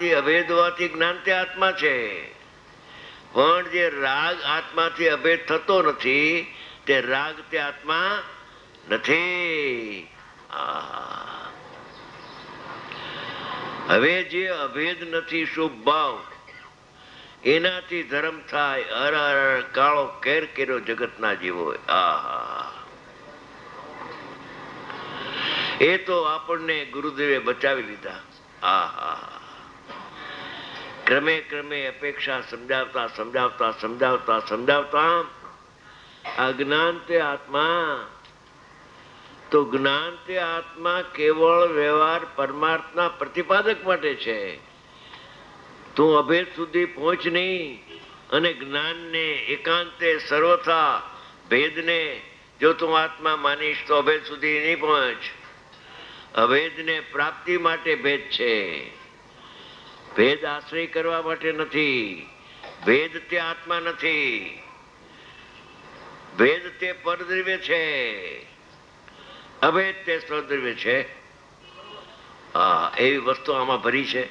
આત્માથી અભેદ હોવાથી જ્ઞાન તે આત્મા છે, પણ જે રાગ આત્માથી અભેદ થતો નથી તે રાગ તે આત્મા નથી. હવે જે અભેદ નથી શુભ ભાવ એનાથી ધર્મ થાય. હર હર કાળો કેર કર્યો જગતના જીવો. એ તો આપણને ગુરુદેવે બચાવી લીધા. ક્રમે ક્રમે અપેક્ષા સમજાવતા સમજાવતા સમજાવતા સમજાવતા આ જ્ઞાન તે આત્મા, તો જ્ઞાન તે આત્મા કેવળ વ્યવહાર પરમાર્થના પ્રતિપાદક માટે છે. તું અભેદ સુધી પહોંચ નહીં અને જ્ઞાનને એકાંતે સર્વથા ભેદને જો તું આત્મા માનીશ તો અભેદ સુધી નહીં પહોંચ. અભેદને પ્રાપ્તિ માટે ભેદ છે, ભેદ આશ્રય કરવા માટે નથી. ભેદ તે આત્મા નથી, ભેદ તે પરદ્રવ્ય છે, અભેદ તે સ્વદ્રવ્ય છે. એવી વસ્તુ આમાં ભરી છે.